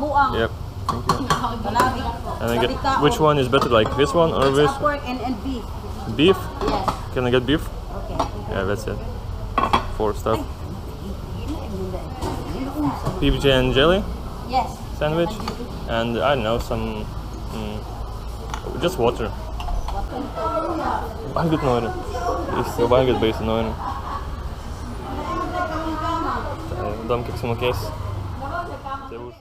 buang. Yep. Thank you. And I get, which one is better, like this one or this? Pork and beef. Beef? Yes. Can I get beef? Okay. Yeah, that's it. 4 stuff. PBJ and jelly Yes. sandwich, and I don't know, some just water. Valgyt noriu. Jis jau valgyt baisiai noriu. Tai įdomu, kiek sumokės. Tai už.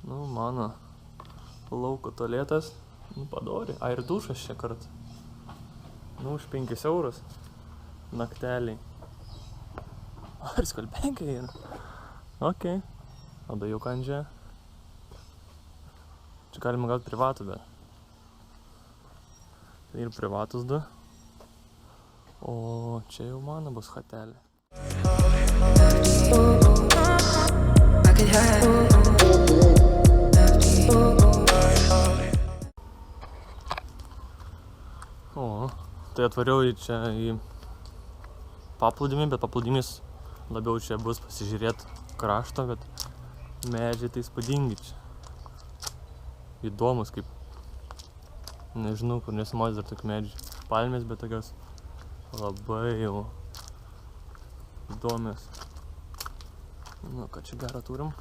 Nu, mano lauko tualetas. Nu, padori. Ai, ir dušas čia kartą. Nu, už 5 eurus. Nakteliai. Ar skalbenkai yra? Okei. Tada jau kandžia. Čia galima gauti privatų, bet. Tai ir privatus 2. O čia jau mano bus hatelė. O, tai atvariau čia į paplūdimį, bet paplūdimis labiau čia bus pasižiūrėti krašto, bet medžiai tai įspūdingi čia. Įdomus, kaip, nežinau, kur nesumatęs dar tokių medžių. Palmės, bet tokios labai jau įdomios. Nu, ką čia gerą turim.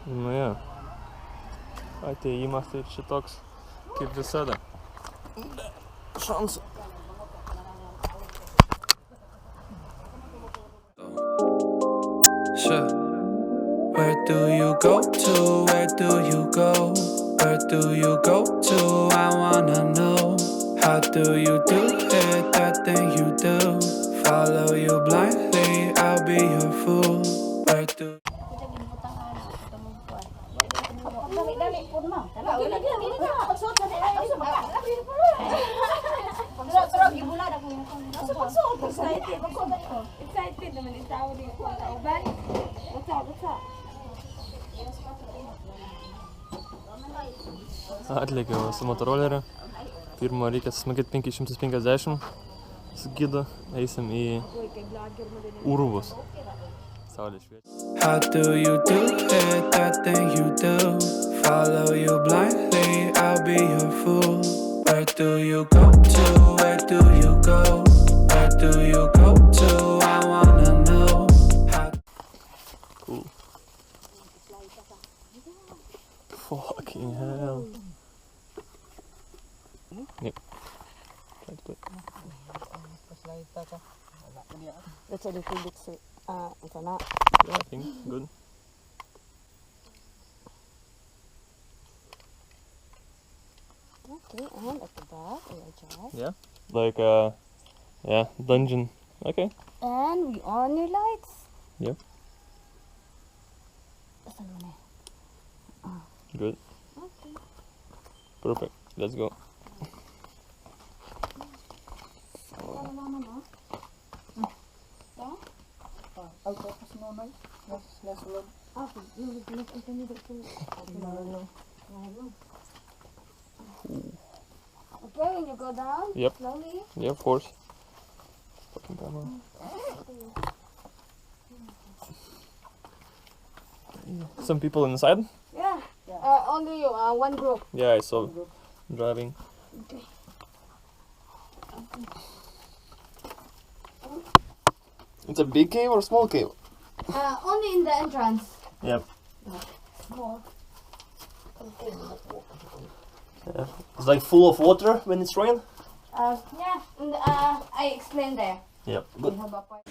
Nu jo, atėjimas tai čia toks kaip visada. Šansų. Sure. Where do you go to? Where do you go? Where do you go to? I wanna know. How do you do it? That thing you do. Follow you blindly, I'll be your fool. Where do Dali pun mah. Excited naman yung tao dito sa kauban. Atlėkiau su motoroleriu. Pirmo reikia susimokėti 550 su gidu. Eisim į urvus. Saulė šviečia. How do you do it? That thing you do. Follow you blindly, I'll be your fool. Where do you go to? Where do you go? Where do you go to? I wanna know. Cool. Fucking hell. Yep. Try to put. That's a little bit sweet. It's not. Yeah, I think good. Okay, and at the back, we are just. Yeah. Like yeah, dungeon. Okay. And we on your lights. Yep. Good. Okay. Perfect. Let's go. Okay, when you go down, Yep. slowly. Yeah, of course. Fucking camera. Some people inside? Yeah. Only you, one group. Yeah, I saw driving. Okay. It's a big cave or small cave? Only in the entrance. Yep. Small. Yeah. It's like full of water when it's rain? Yeah, and, I explained there. Yep. We Good. have a part.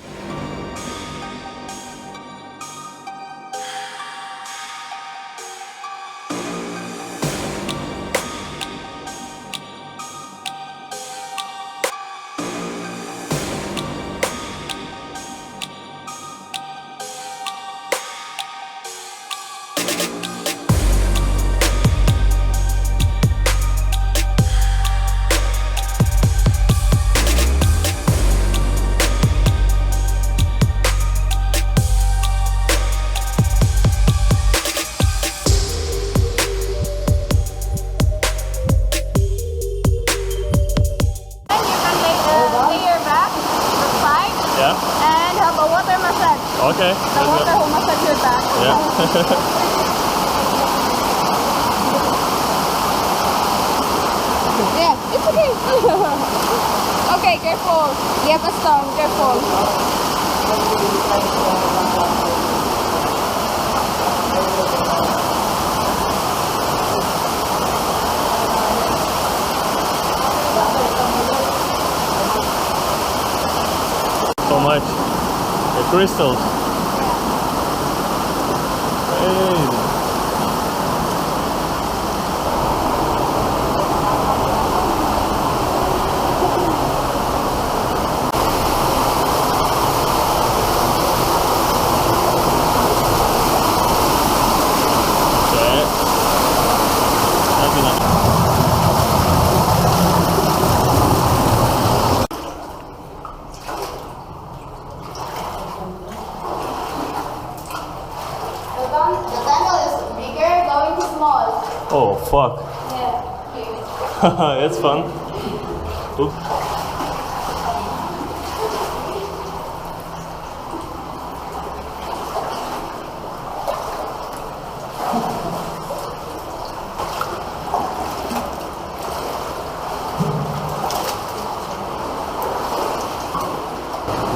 massage. Okay. The water will massage your back. Yeah. Yeah, it's okay. Okay, careful. You have a stone, careful. So much. The crystals. Hey. The tunnel is bigger, going to small. Oh fuck. Yeah. That's fun. Oops.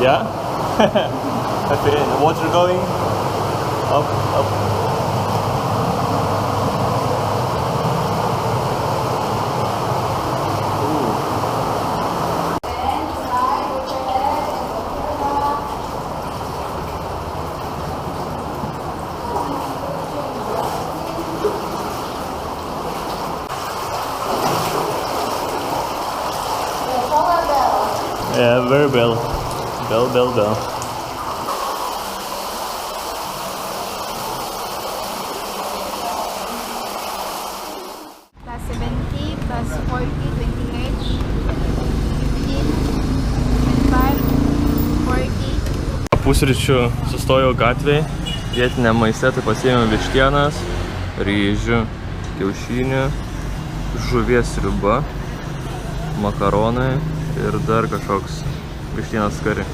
Yeah? Okay, the water going up, up. Yeah, very bell. Bell, bell, bell. Plus 70, plus 40, 20H, 15, 25, 40. Pusryčių sustojau gatvėje, vietiniam maiste, tai pasiėmiau vištienas, ryžių, kiaušinių, žuvies sriuba, makaronai ir dar kažkoks vištienas kari.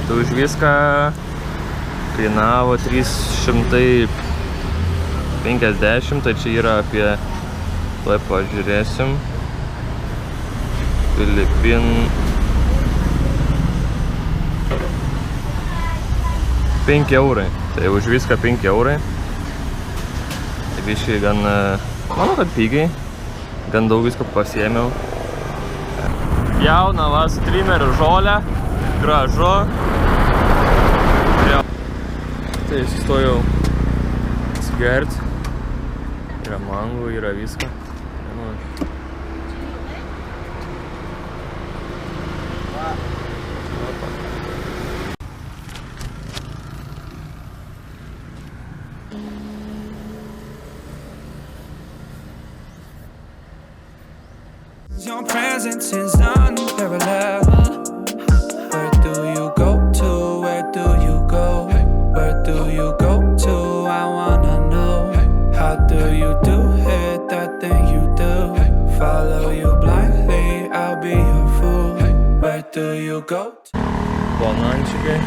Tai už viską kainavo 350, tai čia yra apie, tuoj pažiūrėsim, Filipinų 5 eurai, tai už viską 5 eurai. Tai biškai gan, manau, kad pigiai, gan daug visko pasiėmiau. Jauna va su trimeriu žolę, gražu. Tai sustojau atsigert, yra mangų, yra visko. Your presence is unparalleled. Where do you go to? Where do you go? Where do you go to? I wanna know. How do you do it? That thing you do. Follow you blindly, I'll be your fool. Where do you go to? Banančikai.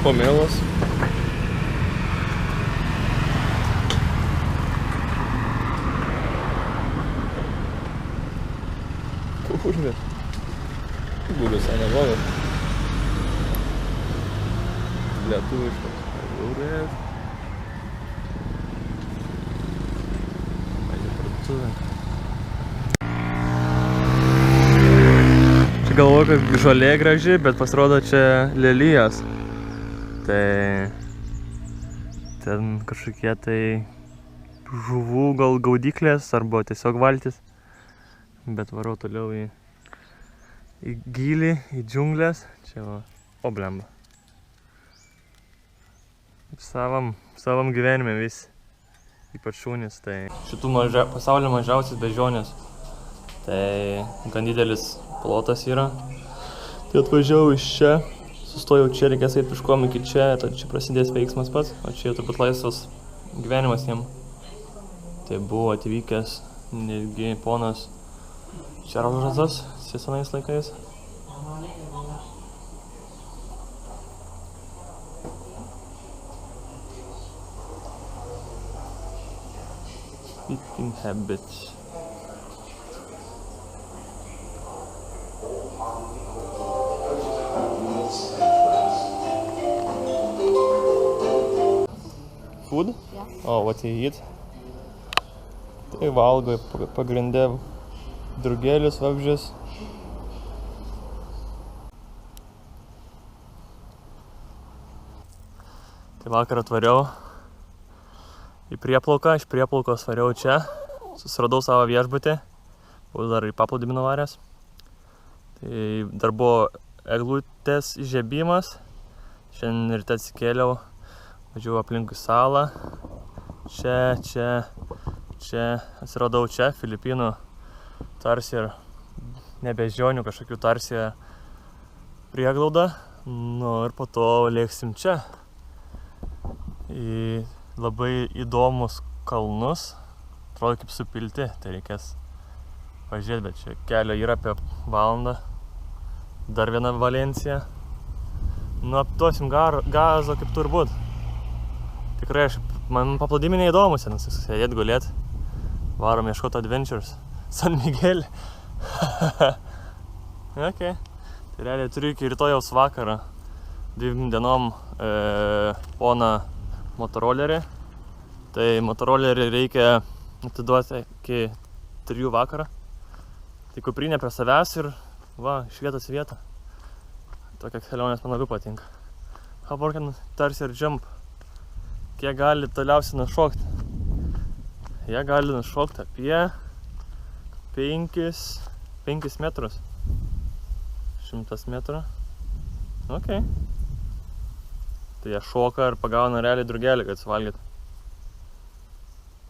Pomelos. Kurde. Būdų visai neblogas. Lietuviškas. Eurės. Paėdė parduotuvę. Čia galvoju, kad žolė graži, bet pasirodo čia lelijos. Tai ten kažkokie tai žuvų gal gaudyklės arba tiesiog valtis. Bet varau toliau į gylį, į džiunglės. Čia va, blemba. Savam gyvenime visi, ypač šunys. Tai šitų pasaulio mažiausias beždžionės. Tai gan didelis plotas yra. Tai atvažiavau iš čia, sustojau čia, reikės eiti piškom iki čia, tad čia prasidės veiksmas pats, o čia jau turbūt laisvas gyvenimas jiem. Tai buvo atvykęs netgi ponas Čarlzas senais laikais. Eating habits. Food? Yeah. Oh, what you eat? Tai valgo pagrinde drugelius, vabzdžius. Tai vakar atvariau į prieplauką, iš prieplaukos variau čia, susiradau savo viešbutį, buvau dar į paplūdimį nuvaręs. Tai dar buvo eglutės įžiebimas, šiandien ryte atsikėliau, važiavau aplinkui salą, čia, atsiradau čia, Filipinų tarsi ir nebeždžionių kažkokių tarsi prieglaudą, nu ir po to lėksim čia. Į labai įdomus kalnus, atrodo kaip supilti, tai reikės pažiūrėti, bet čia kelio yra apie valandą, dar viena Valencija. Nu, aptuosim gazo kaip turbūt. Tikrai, man paplūdimiai neįdomus, nes sėdėt gulėt, varom ieškoti adventures, San Miguel. Ok, tai realiai turiu iki rytojaus vakarą, 2 dienom poną motorolerį. Tai motorolerį reikia atiduoti iki 3 vakarą. Tai kuprinė prie savęs ir va, iš vietos į vietą. Tokia kelionės man labai patinka. Haborkan tarsi ir jump. Kiek gali toliausiai nušokti? Jie gali nušokti apie 5 metrus. 100 metrų. Ok. Tai jie šoka ir pagauna realiai drugelį, kad suvalgyt.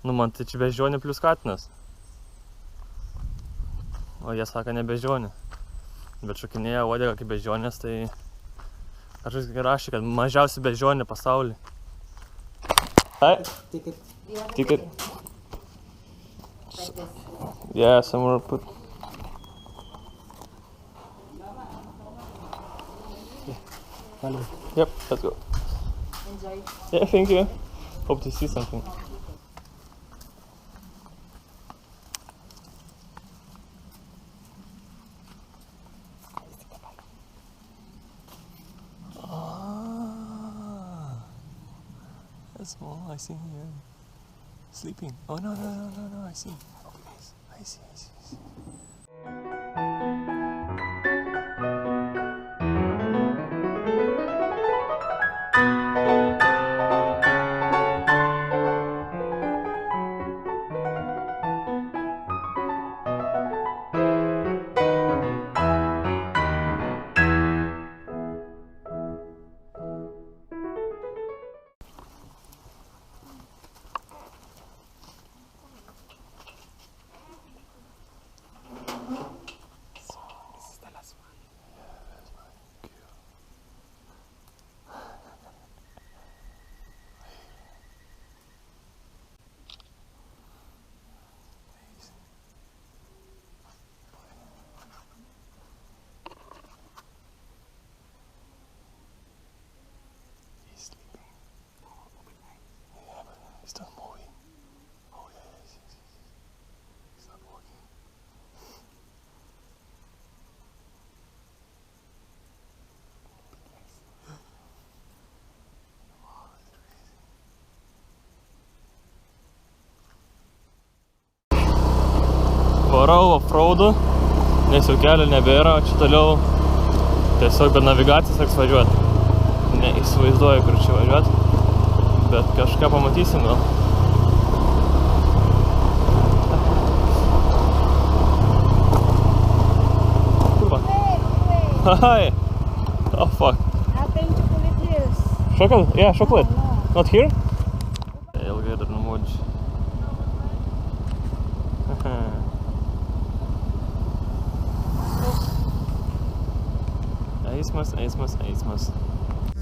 Nu, man tai čia beždžionė plius katinas. O jie sako ne beždžionė. Bet šokinėja uodega kaip beždžionės, tai kažkas rašė, kad mažiausia beždžionė pasaulyje. Hi. Ticket. Like this. Yeah, somewhere put. Yep, let's go. Enjoy. Yeah, thank you. Hope to see something. That's small. I see here. Sleeping. Oh no, I see. Okay, I see. He's not moving. Oh yes. He's not walking. Varau offroadu, nes jau kelio nebėra, o čia toliau tiesiog be navigacijos reiks važiuoti. Neįsivaizduoju, kur čia važiuoti. Bet kažką pamatysim gal. Kurva. Hi! Oh fuck. I've been to Bullet Hills. Chocolate? Yeah, chocolate. No. Not here? Ilgai dar numodžiu. Eismas.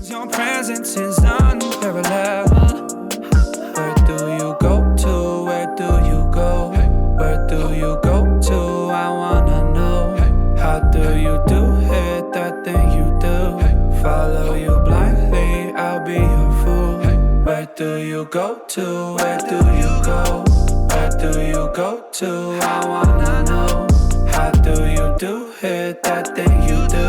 Your presence is unparalleled. Where do you go to? Where do you go? Where do you go to? I wanna know. How do you do it? That thing you do. Follow you blindly, I'll be your fool. Where do you go to? Where do you go? Where do you go to? I wanna know. How do you do it, that thing you do?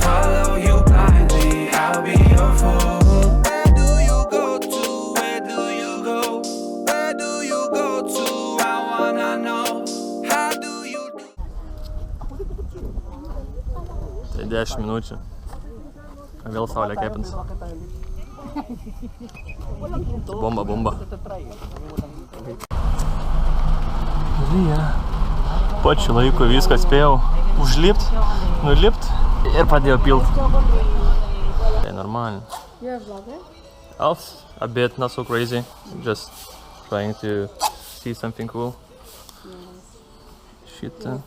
Follow you blindly, I'll be your fool. Where do you go to? Where do you go? Where do you go to? I wanna know. How do you do? Tai 10 minučių. Vėl saulė kepins. Bomba. Lyja. Pačiu laiku viską spėjau užlipt, nulipt ir pradėjau pilt. Tai normaliai. You're a vlogger? A bit, not so crazy. Just trying to see something cool. Šitą.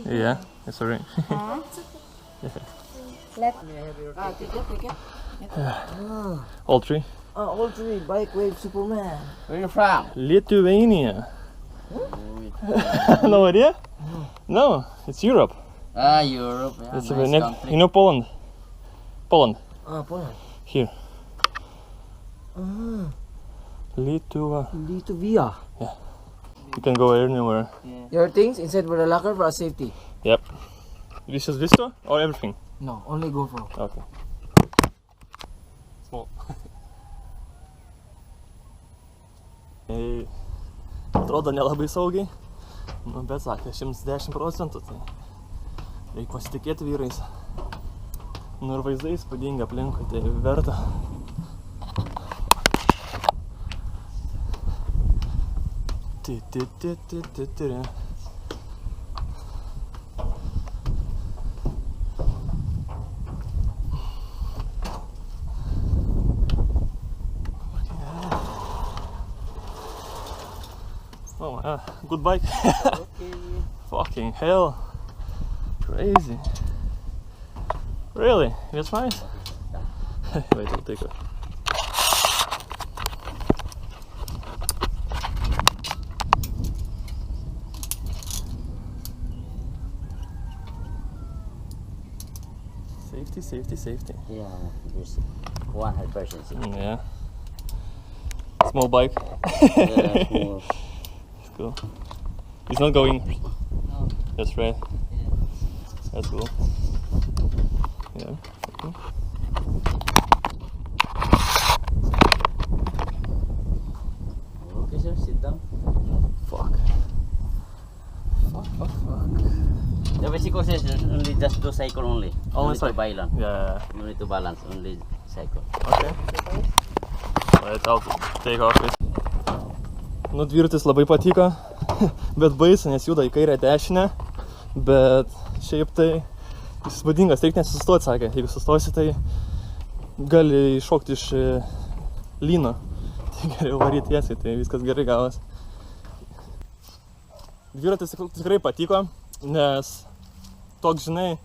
Yeah, it's alright. All three. All three, Bike Wave Superman. Where you from? Lithuania. No idea? No, it's Europe. Ah, Europe. Yeah, It's nice country. you know Poland? Poland. Poland. Here. Litua. Litvia. You can go anywhere. Your things inside with the locker for safety. Yep. This is Vista or everything? No, only GoPro. Okay. Small. Atrodo nelabai saugiai, nu, bet sakė 110%, tai reikia pasitikėti vyrais. Nu ir vaizdai įspūdingi aplinkui, tai verta. Ti. Oh my god, good bike. Fucking hell. Crazy. Really? That's nice? Wait, I'll take it. Safety. Yeah, there's 100%. Yeah. Small bike. Yeah, small. Cool. He's not going. No. That's right. That's cool. Yeah. Okay. Okay, sir, sit down. Fuck. The basic course is only just do cycle only. Only to cycle? balance. Yeah. You need to balance only cycle. Okay. Right, I'll take off it. Nu, dviratis labai patiko, bet baisu, nes juda į kairę dešinę, bet šiaip tai įspūdingas, reikia nesustoti, sakė, jeigu sustosi, tai gali iššokti iš lyno, tai geriau varyti tiesiai, tai viskas gerai gavas. Dviratis tikrai patiko, nes toks, žinai,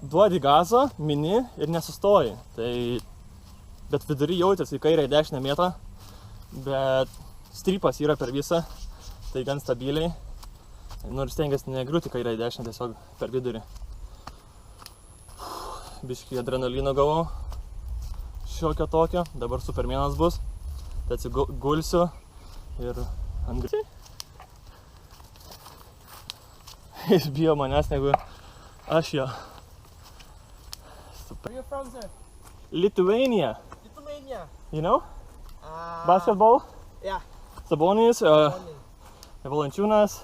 duodi gazo, mini ir nesustoji, tai bet vidury jautėsi į kairę į dešinę mėtą, bet strypas yra per visą, tai gan stabiliai. Nors stengiasi negriūti kairę į dešinę, tiesiog per vidurį. Biškį adrenalino gavau, šiokio tokio, dabar Supermanas bus, tai atsigulsiu ir ant greitai. Jis bijo manęs negu aš jo. Where you from, sir? Lithuania, Lithuania. you know? Basketball? Yeah. Sabonis, Valančiūnas,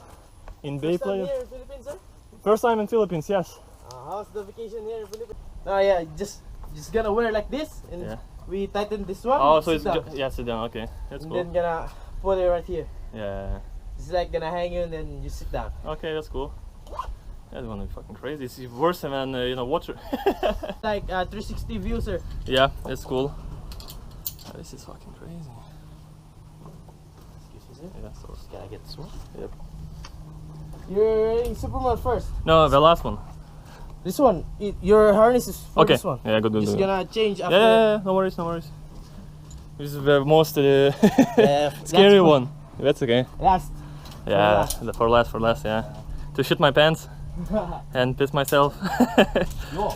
in Bay players. Here in Philippines, sir? First time in Philippines, yes. How's the vacation here in Philippines? Oh yeah, just gonna wear like this, and Yeah. we tighten this one. Oh, so sit it's down. yeah, sit down. Okay, that's And cool. then gonna put it right here. Yeah. It's like gonna hang you, and then you sit down. Okay, that's cool. That's gonna be fucking crazy. It's worse than water. Like 360 view, sir. Yeah, it's cool. This is fucking crazy. Yeah, so Can I get this one? yep. You're in Superman first. No, the last one. This one, your harness is for Okay. this one. Yeah, good. Just gonna change after. Yeah, no worries. This is the most That's scary cool. one. That's okay. Last. Yeah, for last. Yeah. To shit my pants and piss myself. No.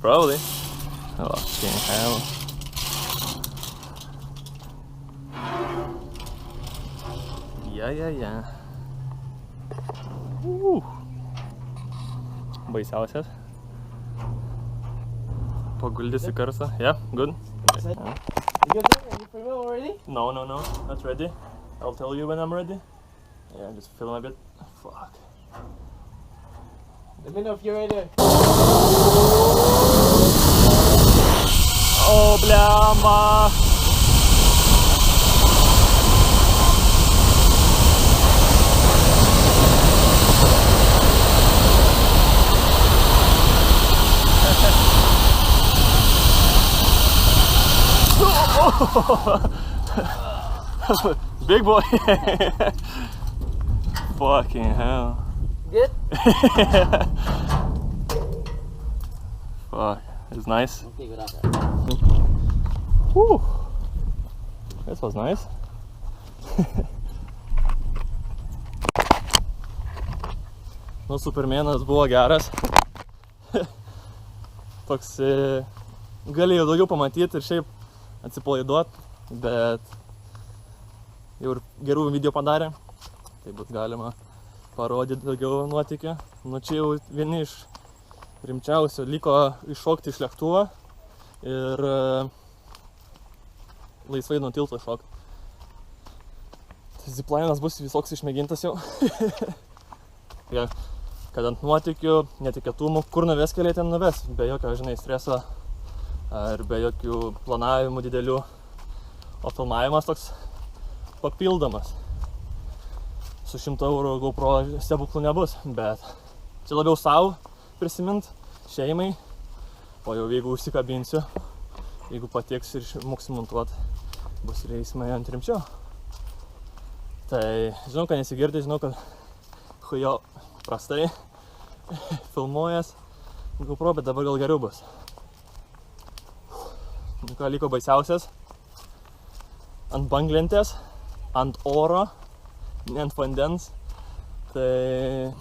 Probably. Oh, fucking hell. Yeah. Baisiausias. Paguldysi karsą. Yeah, good. You filming already? No, not ready. I'll tell you when I'm ready. Yeah, just film a bit. Fuck. Let me know if you're ready. Oh, bляма! Big boy! Fucking hell. Good? Fuck, it's nice. Okay, without that. Whew. This was nice. Nu, Supermanas buvo geras. Toks galėjau daugiau pamatyti ir šiaip atsipalaiduot, bet jau ir gerų video padarė. Tai bus galima parodyti daugiau nuotykių. Nu, čia jau vieni iš rimčiausių liko iššokti iš lėktuvo ir laisvai nuo tilto šokti. Tai ziplainas bus visoks išmėgintas jau. Ja, kad ant nuotykių, netikėtumų, kur nuves keliai ten nuves, be jokio, žinai, streso ar be jokių planavimų didelių. O filmavimas toks papildomas. Su 100 eurų GoPro stebuklų nebus, bet čia labiau savo prisimint, šeimai, o jau jeigu užsikabinsiu, jeigu patieks ir moksiu montuot, bus reismai ant rimčiau. Tai žinau, kad nesigirdi, žinau, kad hujo prastai filmuojas GoPro, bet dabar gal geriau bus. Nu ką, liko baisiausias, ant banglentės, ant oro, ne ant vandens, tai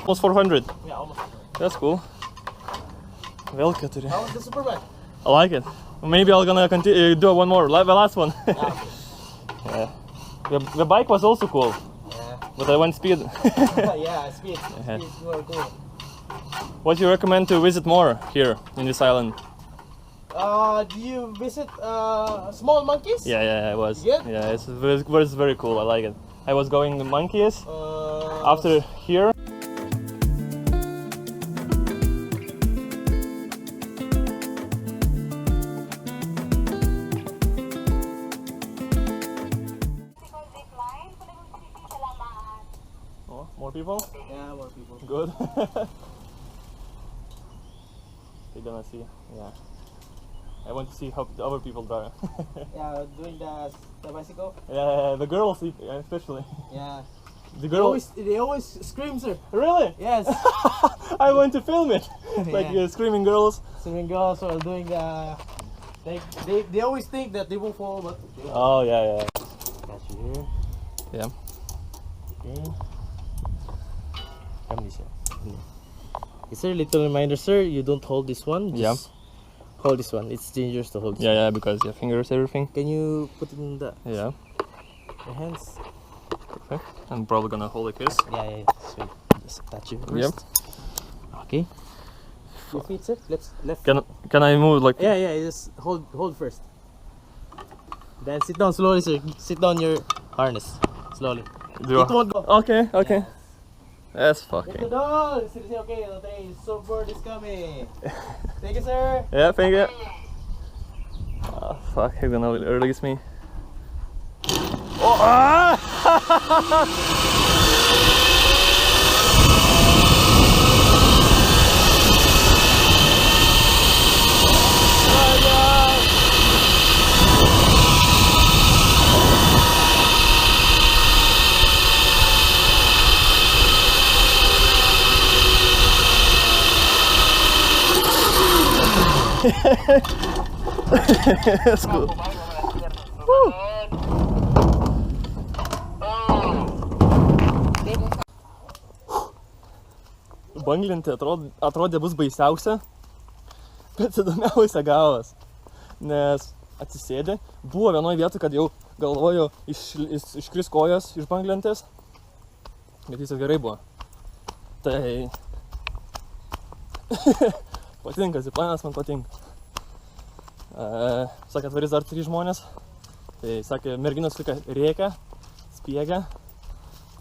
almost 400. Yeah, almost. That's cool. Vėl 4. How was the Superman? I like it. Maybe I'm gonna continue, do one more, the last one. Yeah. The bike was also cool, Yeah. but I went speed. Yeah, speed. Yeah. Speed's more cool. What do you recommend to visit more here in this island? Do you visit small monkeys? Yeah, it was. Good? Yeah, it's very cool. I like it. I was going to monkeys after here. Oh, more people? Yeah, more people. Good. They're gonna see. Yeah. I want to see how the other people drive. Yeah, doing the bicycle. Yeah, the girls especially. Yeah. The They girl. always scream, sir. Really? Yes. I want to film it. Like Yeah. screaming girls. Swimming girls are doing the. They always think that they won't fall, but. Oh yeah. Got you here. Yeah. Okay. Come this way. Yes, sir. Little reminder, sir. You don't hold this one. Just hold this one. It's dangerous to hold. This Yeah, because your fingers, everything. one. Can you put it in the Yeah. your hands? Perfect. I'm probably gonna hold like this. Yeah. So just touch your Yep. wrist. Okay. Your feet, sir. Left. Can I move like? Yeah. Just hold first. Then sit down slowly, sir. Sit down your harness slowly. Do It won't go. Okay. That's Get the fucking. door. Okay, the surfboard is coming. Thank you, sir. Yeah, thank you. Oh fuck, he's gonna release me. Oh! Ah! That's cool. Woo. Banglentė atrodė bus baisiausia, Bet įdomiausia gavos, nes atsisėdė, buvo vienoje vietoje, kad jau galvoju iškris kojos iš banglentės, bet viskas gerai buvo. Tai patinka, ziplanas man patinka. Sakė, atvarys dar 3 žmonės, tai sakė, merginos lika rėkia, spiegia,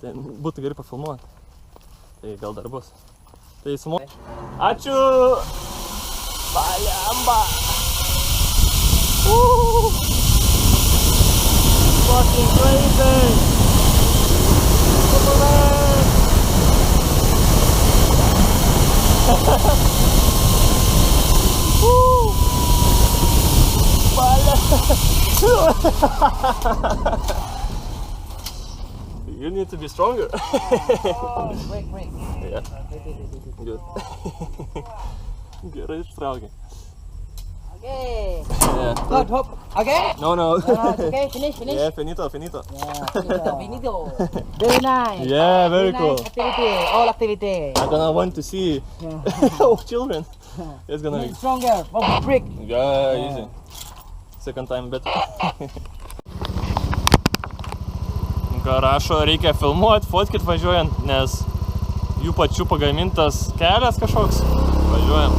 tai būtų gerai pafilmuoti. Tai gal dar bus. Tai sumo... Ačiū! Baliamba! Fucking crazy! Superman! You need to be stronger. Break. Yeah. Good. Gerai ištraukė. Okay. Yeah. Good, hop. Okay? No. It's okay, finish. Yeah, finito. Yeah, finito. Very nice. Yeah, very cool. Nice activity, all activity. I'm gonna want to see children. It's gonna be... Stronger, oh, break. Yeah, easy. Second time better. Ką rašo, reikia filmuoti, fotkit važiuojant, nes jų pačių pagamintas kelias kažkoks. Važiuojam.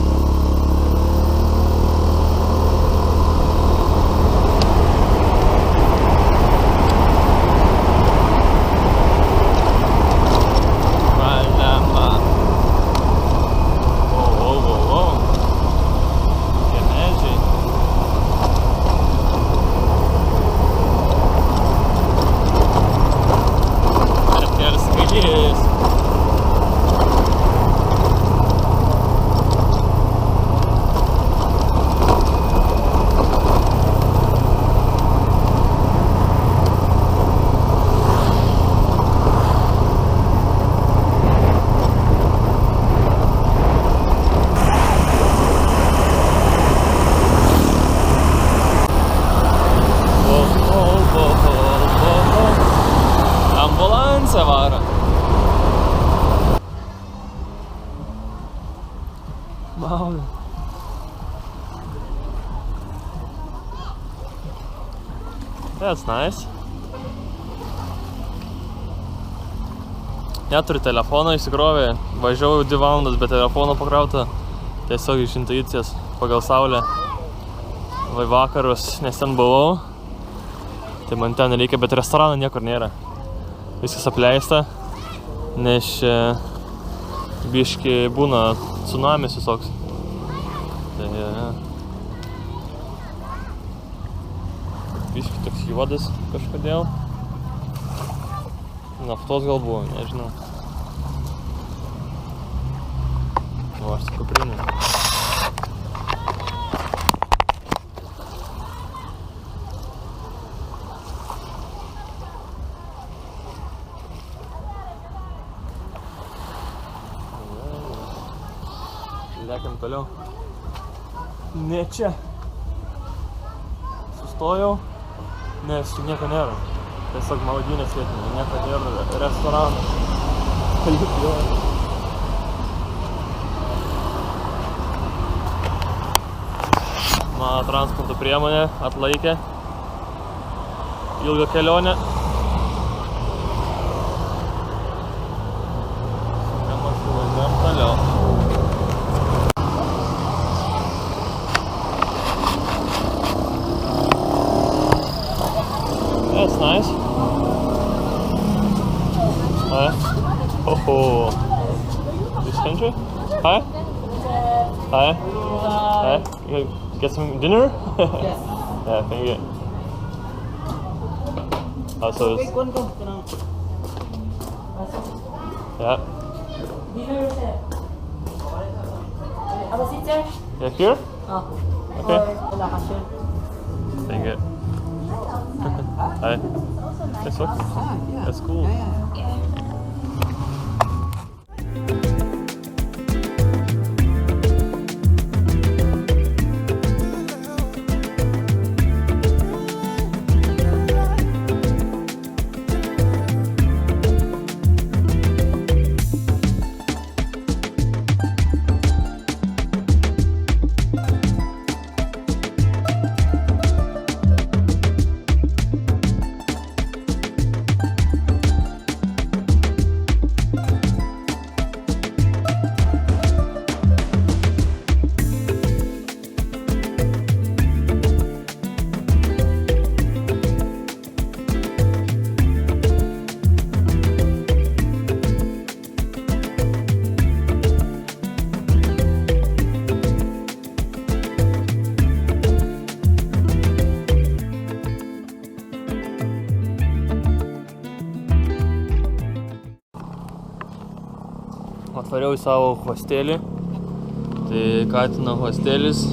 Ambulansą varo. Maulė. That's nice. Neturiu telefono, įsikrovė. Važiavau 2 valandas be telefono pakrauta. Tiesiog iš intuicijos pagal saulę. Vakarus, nes ten buvau. Tai man ten reikia, bet restorano niekur nėra. Viskas apleista, nes biški būna tsunamis visoks. Tai biški toks juodas kažkodėl. Naftos gal buvo, nežinau. O, aš su kuprinė. Lekiam toliau. Ne čia. Sustojau, nes čia nieko nėra. Tiesiog maudynės vietinė, nieko nėra restoranų. Mano transporto priemonė atlaikė ilgą kelionę. Važiuojam toliau. That's nice. Hi. Oh. This country? Hi. Hi. Hi. You get some dinner? Yes. Yeah, thank you. Also, Wait, go. yeah. Dinner, sir. Have a seat, sir. Yeah, here? Oh. Okay. Wala ka, sir. Thank you. Hi. That's okay. That's cool. atvariau į savo hostelį. Tai Katino hostelis.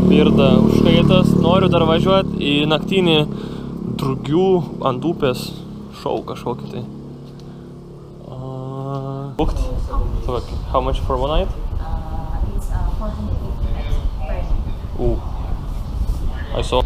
Virda užkaitas. Noriu dar važiuoti į naktinį drugių ant upės šou kažkokį tai. Booked? So like, how much for one night? It's 14.50 per night. Ooh. I saw.